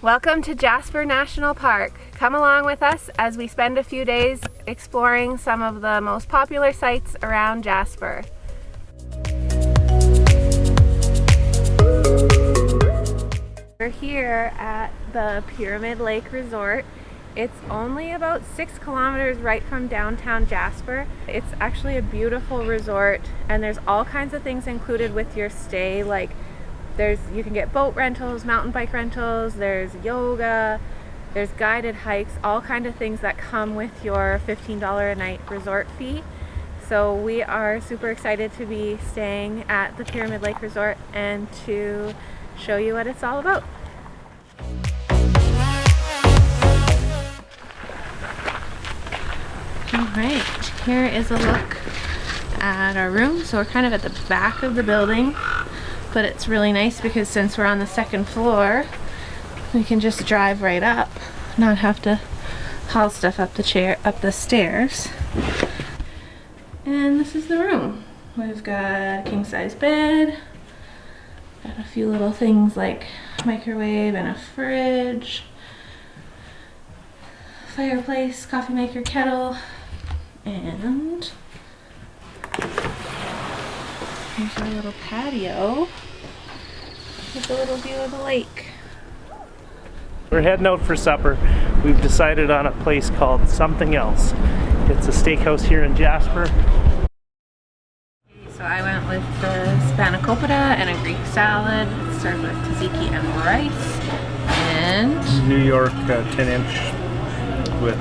Welcome to Jasper National Park. Come along with us as we spend a few days exploring some of the most popular sites around Jasper. We're here at the Maligne Lake Resort. It's only about 6 kilometers right from downtown Jasper. It's actually a beautiful resort, and there's all kinds of things included with your stay, like you can get boat rentals, mountain bike rentals, there's yoga, there's guided hikes, all kinds of things that come with your $15 a night resort fee. So we are super excited to be staying at the Maligne Lake Resort and to show you what it's all about. Alright, here is a look at our room. So we're kind of at the back of the building, but it's really nice because since we're on the second floor, we can just drive right up, not have to haul stuff up the stairs. And this is the room. We've got a king-size bed, got a few little things like microwave and a fridge, fireplace, coffee maker, kettle, and here's our little patio with a little view of the lake. We're heading out for supper. We've decided on a place called Something Else. It's a steakhouse here in Jasper. So I went with the spanakopita and a Greek salad, served with tzatziki and rice, and New York 10-inch with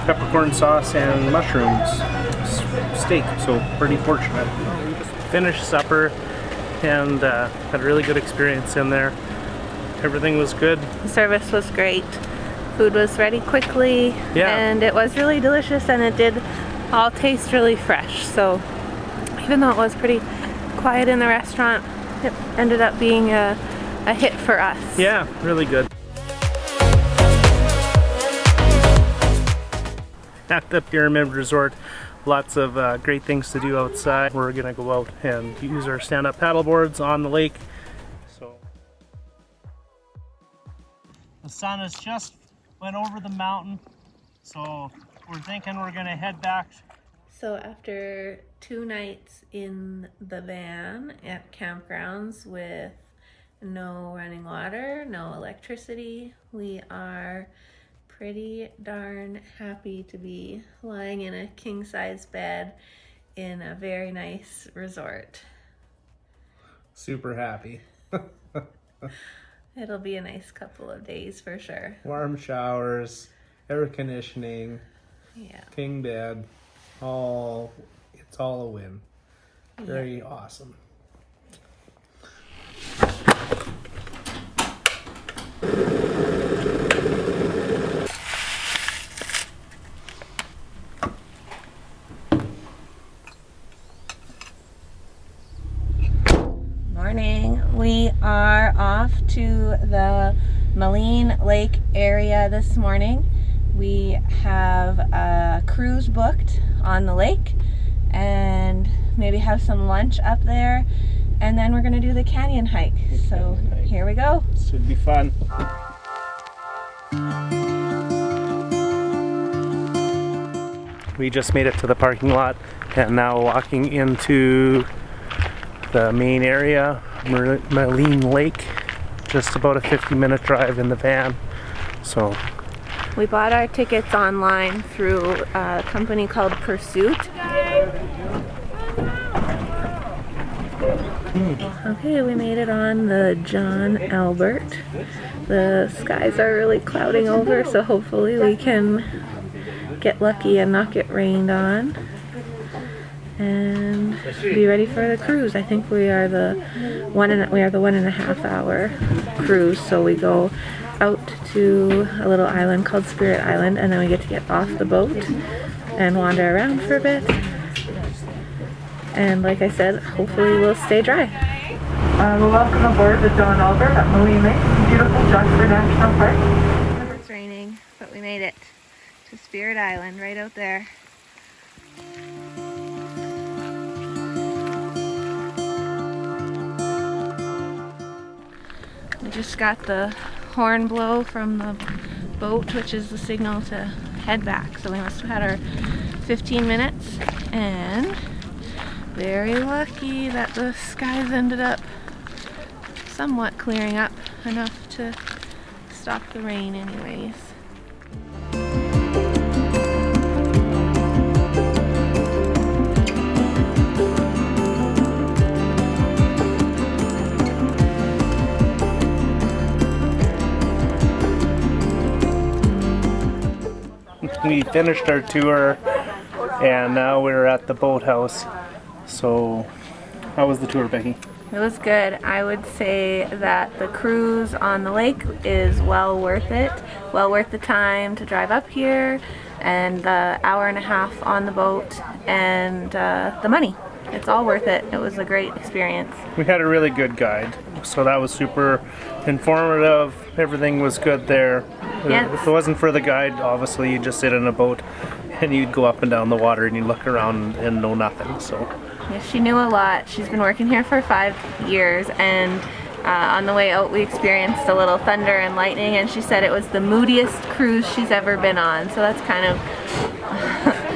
peppercorn sauce and mushrooms steak, so pretty fortunate. We just finished supper and had a really good experience in there. Everything was good. The service was great. Food was ready quickly, and it was really delicious, and it did all taste really fresh. So even though it was pretty quiet in the restaurant, it ended up being a hit for us. Yeah, really good. At the Pyramid Resort, lots of great things to do outside. We're gonna go out and use our stand-up paddle boards on the lake. So the sun has just went over the mountain, so we're thinking we're gonna head back. So after 2 nights in the van at campgrounds with no running water, no electricity, we are pretty darn happy to be lying in a king-size bed in a very nice resort. Super happy. It'll be a nice couple of days for sure. Warm showers, air conditioning, Yeah. king bed, it's all a win. Very awesome. Morning. We are off to the Maligne Lake area this morning. We have a cruise booked on the lake and maybe have some lunch up there, and then we're going to do the canyon hike. So here we go. Should be fun. We just made it to the parking lot and now walking into the main area, Maligne Lake. Just about a 50-minute drive in the van. So we bought our tickets online through a company called Pursuit. Okay, we made it on the John Albert. The skies are really clouding over, so hopefully we can get lucky and not get rained on and be ready for the cruise. I think we are the 1.5 hour cruise, so we go out to a little island called Spirit Island, and then we get off the boat and wander around for a bit, and like I said, hopefully we'll stay dry. Welcome aboard the John Albert at Maligne Lake, beautiful Jasper National Park. It's raining, but we made it to Spirit Island right out there. We just got the horn blow from the boat, which is the signal to head back. So we must have had our 15 minutes, and very lucky that the skies ended up somewhat clearing up enough to stop the rain anyways. We finished our tour and now we're at the boathouse. So how was the tour, Becky? It was good. I would say that the cruise on the lake is well worth it. Well worth the time to drive up here and the hour and a half on the boat and the money. It's all worth it. It was a great experience. We had a really good guide, so that was super informative. Everything was good there. Yes. If it wasn't for the guide, obviously you'd just sit in a boat and you'd go up and down the water and you'd look around and know nothing. So yeah, she knew a lot. She's been working here for 5 years, and on the way out we experienced a little thunder and lightning, and she said it was the moodiest cruise she's ever been on. So that's kind of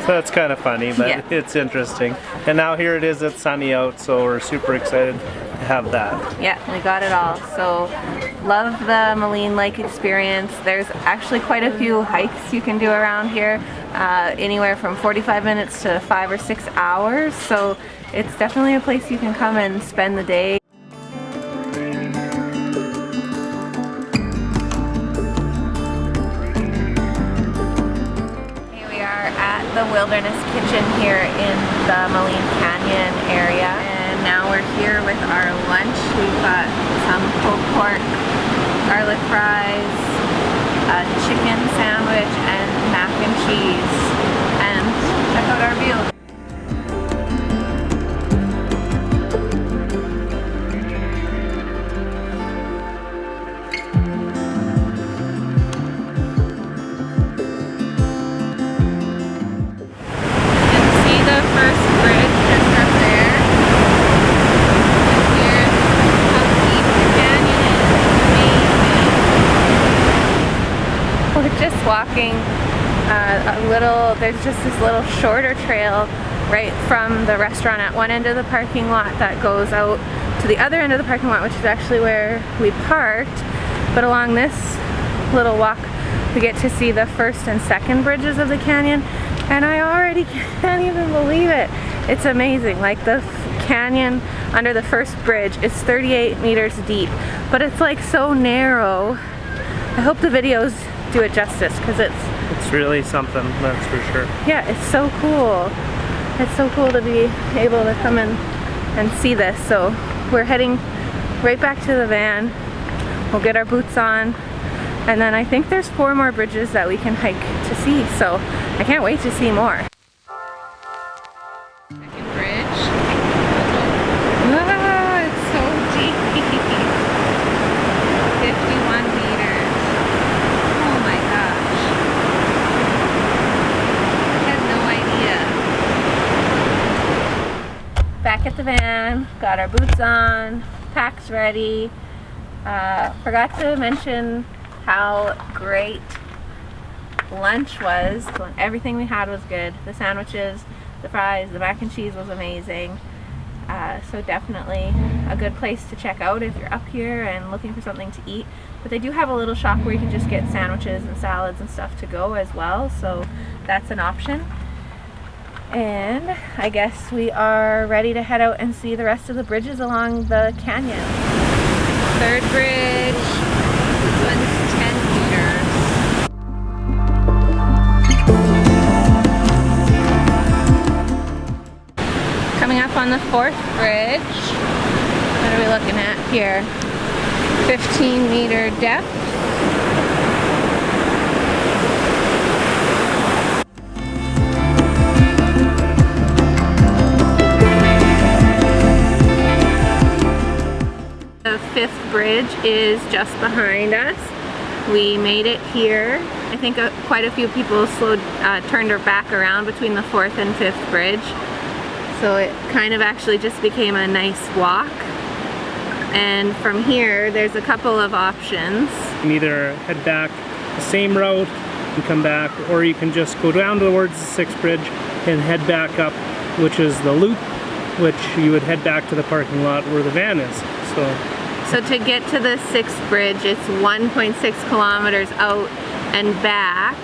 so that's kind of funny, but yeah. It's interesting. And now here it is, it's sunny out, so we're super excited to have that. Yeah, we got it all. So love the Maligne Lake experience. There's actually quite a few hikes you can do around here, anywhere from 45 minutes to 5 or 6 hours. So it's definitely a place you can come and spend the day. The Wilderness Kitchen here in the Maligne Canyon area, and now we're here with our lunch. We've got some pulled pork, garlic fries, a chicken sandwich, and mac and cheese. And check out our view. Walking there's just this little shorter trail right from the restaurant at one end of the parking lot that goes out to the other end of the parking lot, which is actually where we parked. But along this little walk we get to see the first and second bridges of the canyon, and I already can't even believe it. It's amazing. Like, the canyon under the first bridge is 38 meters deep, but it's like so narrow. I hope the videos do it justice, because it's really something, that's for sure. Yeah, it's so cool. It's so cool to be able to come in and see this. So we're heading right back to the van. We'll get our boots on, and then I think there's 4 more bridges that we can hike to see, so I can't wait to see more. Second bridge. Ah, it's so deep. 51 meters. Oh my gosh. I had no idea. Back at the van, got our boots on, packs ready. Forgot to mention how great lunch was. Everything we had was good. The sandwiches, the fries, the mac and cheese was amazing. So definitely a good place to check out if you're up here and looking for something to eat. But they do have a little shop where you can just get sandwiches and salads and stuff to go as well, so that's an option. And I guess we are ready to head out and see the rest of the bridges along the canyon. Third bridge. This one's 10 meters. Coming up on the 4th bridge. What are we looking at here? 15-meter depth. The 5th bridge is just behind us. We made it here. I think quite a few people turned back around between the 4th and 5th bridge. So it kind of actually just became a nice walk. And from here, there's a couple of options. You can either head back the same route and come back, or you can just go down towards the 6th bridge and head back up, which is the loop, which you would head back to the parking lot where the van is. So to get to the 6th bridge, it's 1.6 kilometers out and back.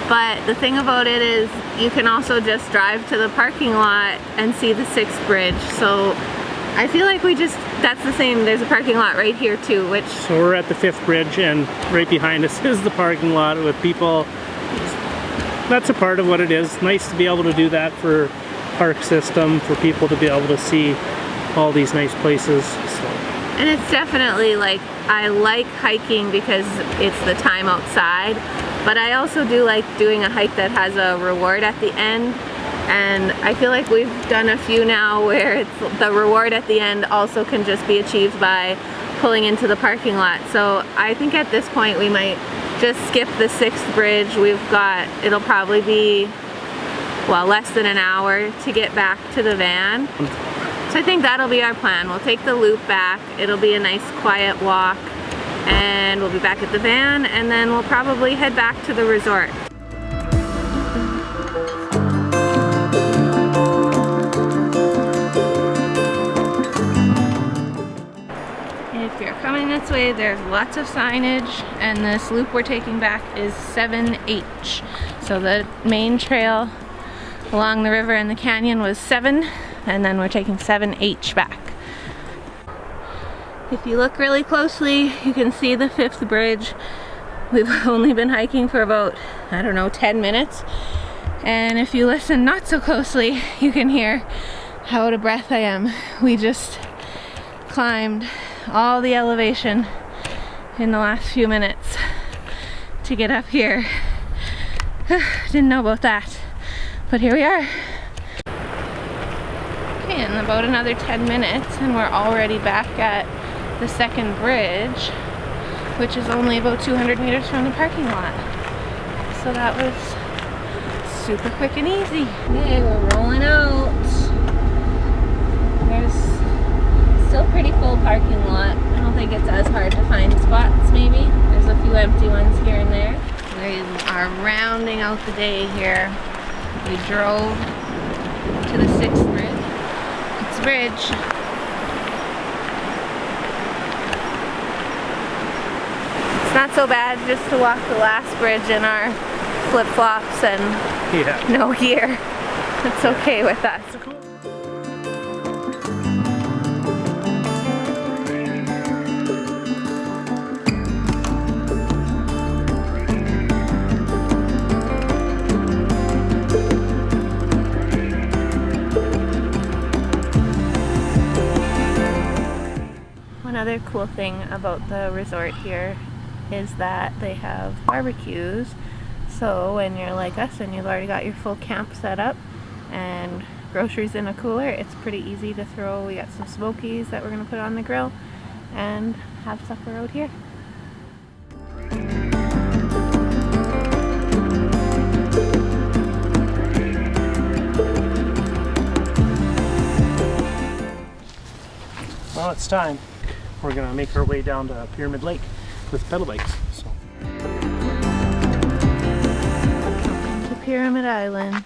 But the thing about it is you can also just drive to the parking lot and see the 6th bridge. So I feel like that's the same. There's a parking lot right here too, which... So we're at the 5th bridge, and right behind us is the parking lot with people. That's a part of what it is. Nice to be able to do that for park system, for people to be able to see all these nice places. So. And it's definitely like, I like hiking because it's the time outside, but I also do like doing a hike that has a reward at the end. And I feel like we've done a few now where the reward at the end also can just be achieved by pulling into the parking lot. So I think at this point we might just skip the 6th bridge. It'll probably be, well, less than an hour to get back to the van. So I think that'll be our plan. We'll take the loop back. It'll be a nice quiet walk, and we'll be back at the van, and then we'll probably head back to the resort. If you're coming this way, there's lots of signage, and this loop we're taking back is 7H. So the main trail along the river and the canyon was 7, and then we're taking 7H back. If you look really closely, you can see the 5th bridge. We've only been hiking for about, I don't know, 10 minutes. And if you listen not so closely, you can hear how out of breath I am. We just climbed all the elevation in the last few minutes to get up here. Didn't know about that, but here we are. Okay, in about another 10 minutes and we're already back at the 2nd bridge, which is only about 200 meters from the parking lot. So that was super quick and easy. Okay, we're rolling out. There's still pretty full parking lot. I don't think it's as hard to find spots maybe. There's a few empty ones here and there. We are rounding out the day here. We drove to the 6th bridge. It's a bridge. It's not so bad just to walk the last bridge in our flip-flops and no gear. It's okay with us. Another cool thing about the resort here is that they have barbecues. So when you're like us and you've already got your full camp set up and groceries in a cooler, it's pretty easy to throw. We got some smokies that we're going to put on the grill and have supper out here. Well, it's time. We're gonna make our way down to Pyramid Lake with pedal bikes. So. To Pyramid Island.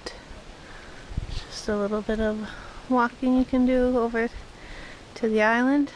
Just a little bit of walking you can do over to the island.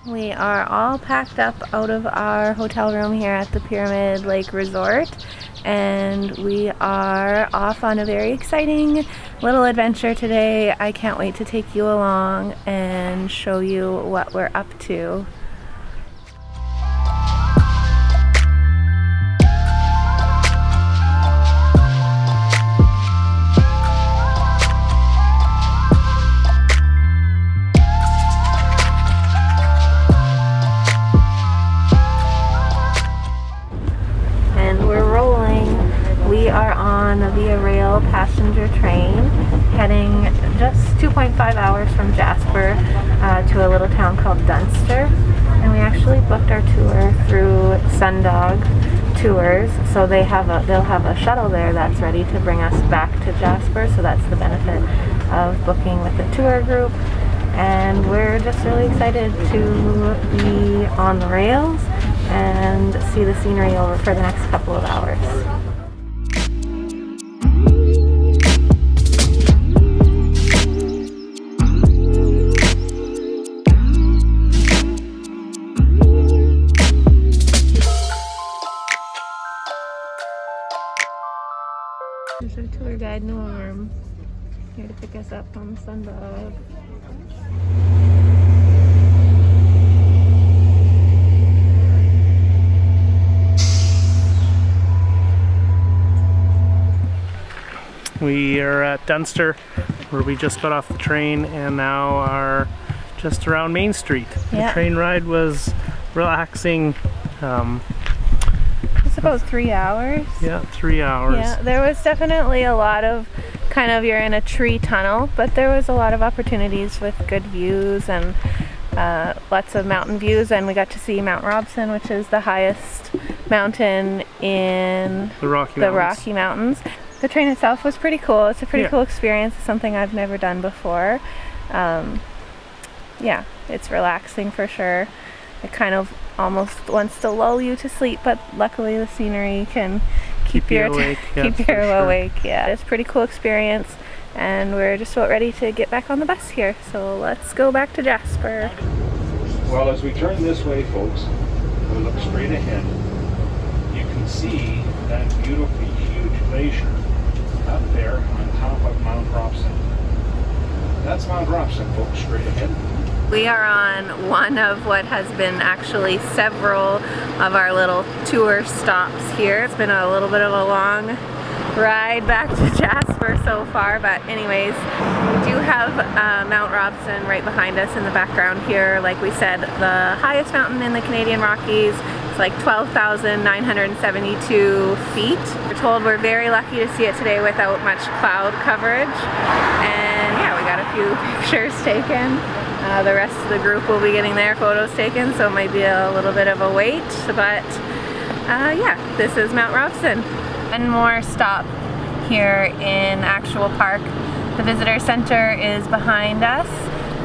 We are all packed up out of our hotel room here at the Pyramid Lake Resort, and we are off on a very exciting little adventure today. I can't wait to take you along and show you what we're up to. the Via Rail passenger train heading just 2.5 hours from Jasper to a little town called Dunster. And we actually booked our tour through Sundog Tours, so they'll have a shuttle there that's ready to bring us back to Jasper, so that's the benefit of booking with a tour group. And we're just really excited to be on the rails and see the scenery over for the next couple of hours. There's our tour guide Norm, here to pick us up on the Sundog. We are at Dunster, where we just got off the train and now are just around Main Street. Yeah. The train ride was relaxing. It's about 3 hours. Yeah, 3 hours. Yeah, there was definitely a lot of kind of, you're in a tree tunnel, but there was a lot of opportunities with good views and lots of mountain views, and we got to see Mount Robson, which is the highest mountain in The Rocky Mountains. The train itself was pretty cool. It's a pretty cool experience. It's something I've never done before. Yeah, it's relaxing for sure. It kind of almost wants to lull you to sleep, but luckily the scenery can keep you awake. Yeah, it's a pretty cool experience, and we're just about ready to get back on the bus here. So let's go back to Jasper. Well, as we turn this way, folks, we look straight ahead. You can see that beautifully huge glacier up there on top of Mount Robson. That's Mount Robson, folks, straight ahead. We are on one of what has been actually several of our little tour stops here. It's been a little bit of a long ride back to Jasper so far, but anyways, we do have Mount Robson right behind us in the background here. Like we said, the highest mountain in the Canadian Rockies. It's like 12,972 feet. We're told we're very lucky to see it today without much cloud coverage. And yeah, we got a few pictures taken. The rest of the group will be getting their photos taken, so it might be a little bit of a wait, but yeah, this is Mount Robson. One more stop here in actual park. The visitor center is behind us,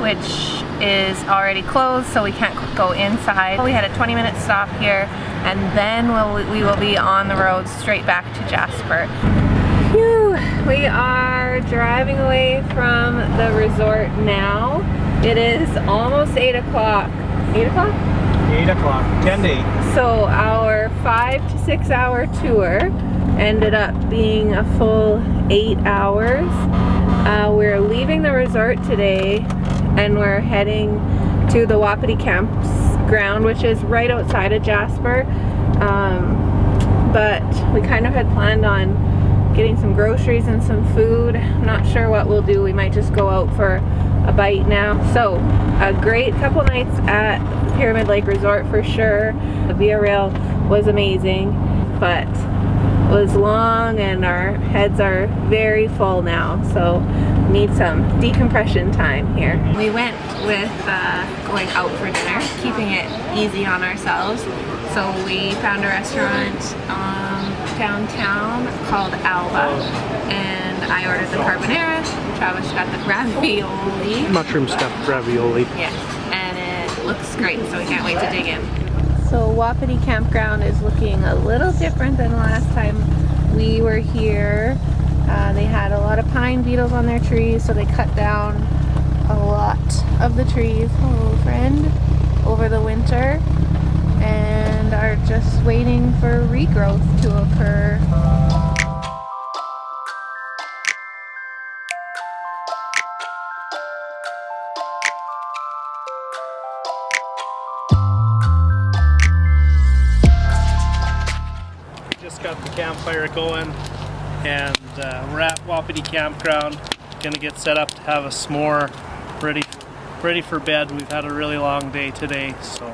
which is already closed, so we can't go inside. We had a 20-minute stop here, and then we will be on the road straight back to Jasper. Phew, we are driving away from the resort now. It is almost 8 o'clock. 8 o'clock? 8 o'clock, 10 to 8. So our 5 to 6 hour tour ended up being a full 8 hours. We're leaving the resort today and we're heading to the Wapiti Campground, which is right outside of Jasper. But we kind of had planned on getting some groceries and some food. I'm not sure what we'll do. We might just go out for a bite now. So a great couple nights at Pyramid Lake Resort for sure. The Via Rail was amazing, but it was long and our heads are very full now, so need some decompression time here. We went with going out for dinner, keeping it easy on ourselves. So we found a restaurant downtown called Alba, and I ordered the carbonara. Travis got the ravioli. Mushroom stuffed ravioli. Yeah, and it looks great, so we can't wait to dig in. So Wapiti Campground is looking a little different than the last time we were here. They had a lot of pine beetles on their trees, so they cut down a lot of the trees, hello friend, over the winter, and are just waiting for regrowth to occur. Just got the campfire going, and we're at Wapiti Campground. Gonna get set up to have a s'more, ready for bed. We've had a really long day today, so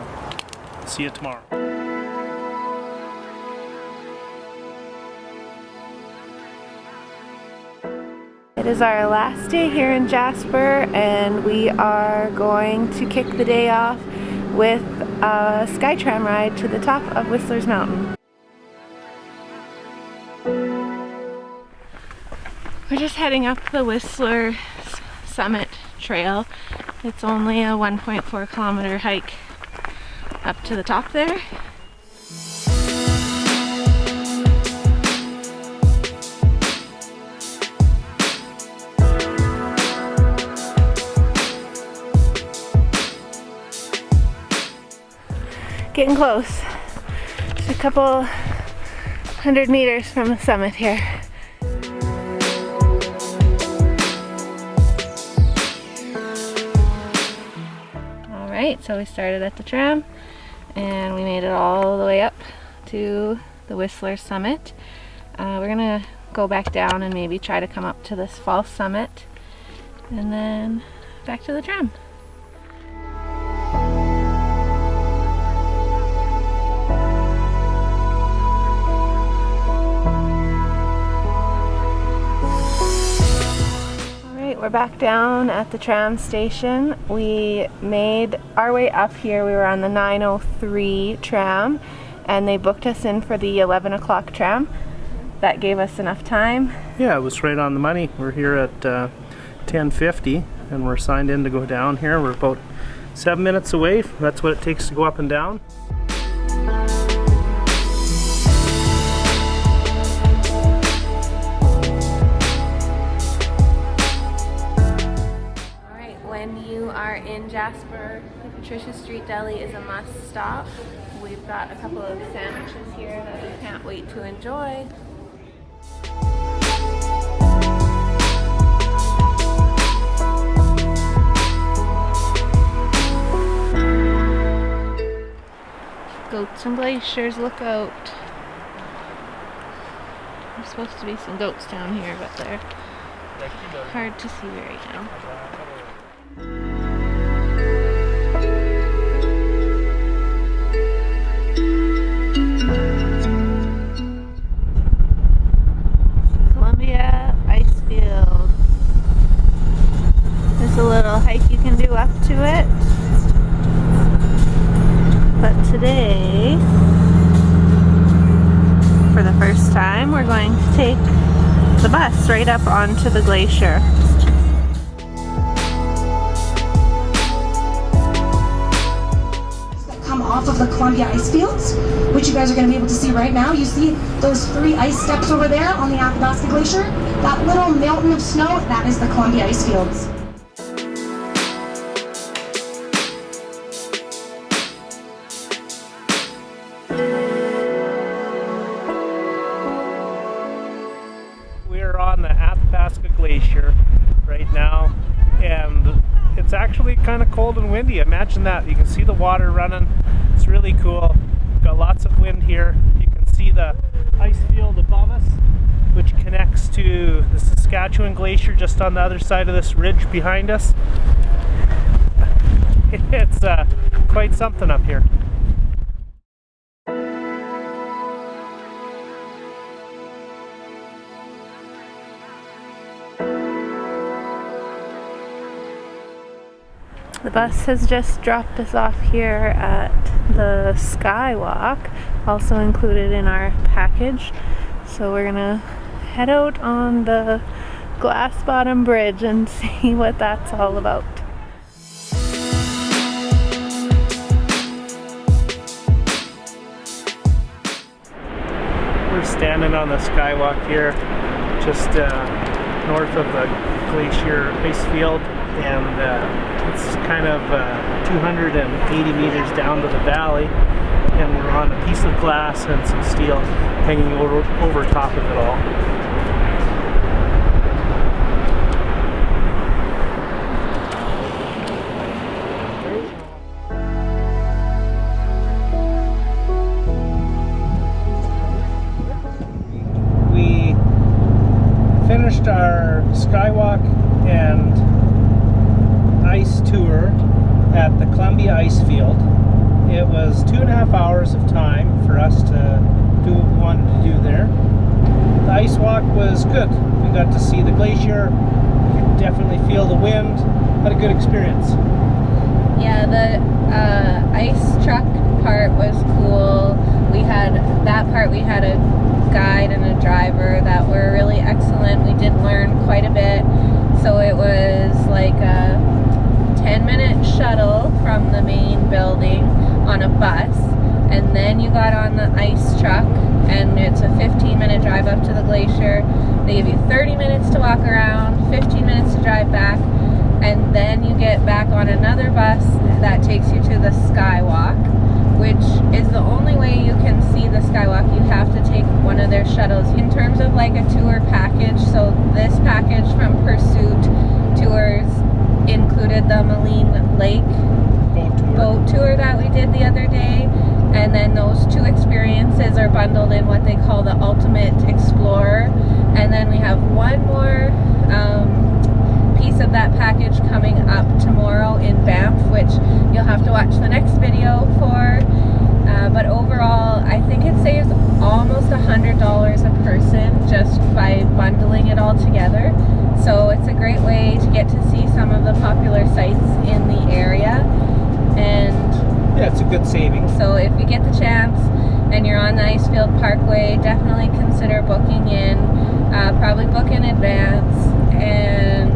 see you tomorrow. It is our last day here in Jasper, and we are going to kick the day off with a Skytram ride to the top of Whistler's Mountain. We're just heading up the Whistler Summit Trail. It's only a 1.4 kilometer hike up to the top there. Getting close. Just a couple hundred meters from the summit here. Alright, so we started at the tram and we made it all the way up to the Whistler summit. We're gonna go back down and maybe try to come up to this false summit and then back to the tram. We're back down at the tram station. We made our way up here. We were on the 9:03 tram and they booked us in for the 11 o'clock tram. That gave us enough time. Yeah, it was right on the money. We're here at 10:50 and we're signed in to go down here. We're about 7 minutes away. That's what it takes to go up and down. In Jasper, the Patricia Street Deli is a must stop. We've got a couple of sandwiches here that we can't wait to enjoy. Goats and glaciers, look out. There's supposed to be some goats down here, but they're hard to see right now. Columbia Icefield. There's a little hike you can do up to it. But today, for the first time, we're going to take the bus right up onto the glacier. Off of the Columbia Icefields, which you guys are going to be able to see right now. You see those 3 ice steps over there on the Athabasca Glacier? That little mountain of snow, that is the Columbia Icefields. We're on the Athabasca Glacier right now, and it's actually kind of cold and windy. Imagine that. You can see the water running. It's really cool. Got lots of wind here. You can see the ice field above us, which connects to the Saskatchewan Glacier just on the other side of this ridge behind us. It's quite something up here. The bus has just dropped us off here at the Skywalk, also included in our package. So we're gonna head out on the glass bottom bridge and see what that's all about. We're standing on the Skywalk here, just north of the Glacier Icefield, and it's kind of 280 meters down to the valley, and we're on a piece of glass and some steel hanging over top of it all. We finished our Skywalk and ice tour at the Columbia Icefield. It was 2.5 hours of time for us to do what we wanted to do there. The ice Skywalk was good. We got to see the glacier, definitely feel the wind, had a good experience. Yeah, the ice truck part was cool. We had a guide and a driver that were really excellent. We did learn quite a bit. So it was like a 10-minute shuttle from the main building on a bus, and then you got on the ice truck, and it's a 15-minute drive up to the glacier. They give you 30 minutes to walk around, 15 minutes to drive back, and then you get back on another bus that takes you to the Skywalk, which is the only way you can see the Skywalk. You have to take one of their shuttles. In terms of like a tour package, so this package from Pursuit Tours included the Maligne Lake boat tour that we did the other day, and then those two experiences are bundled in what they call the Ultimate Explorer. And then we have one more piece of that package coming up tomorrow in Banff, which you'll have to watch the next video for. But overall, I think it saves almost $100 a person just by bundling it all together. So it's a great way to get to see some of the popular sites in the area. And yeah, it's a good saving. So if you get the chance and you're on the Icefield Parkway, definitely consider booking in. Probably book in advance, and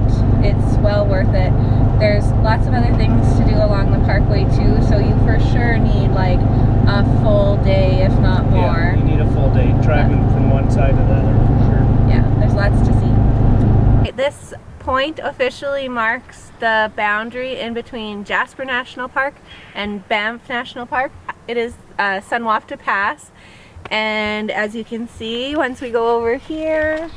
it's well worth it. There's lots of other things to do along the parkway too, so you for sure need like a full day, if not more. Yeah, you need a full day driving from one side to the other for sure. Yeah, there's lots to see. This point officially marks the boundary in between Jasper National Park and Banff National Park. It is Wapiti Pass, and as you can see, once we go over here,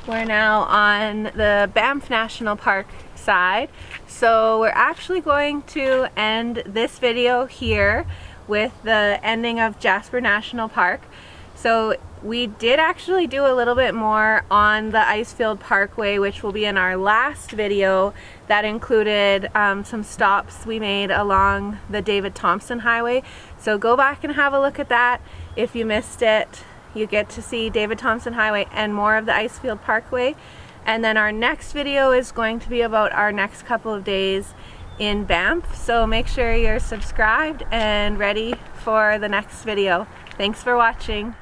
we're now on the Banff National Park side. So we're actually going to end this video here with the ending of Jasper National Park. So we did actually do a little bit more on the Icefield Parkway, which will be in our last video. That included some stops we made along the David Thompson Highway. So go back and have a look at that. If you missed it, you get to see David Thompson Highway and more of the Icefield Parkway. And then our next video is going to be about our next couple of days in Banff. So make sure you're subscribed and ready for the next video. Thanks for watching.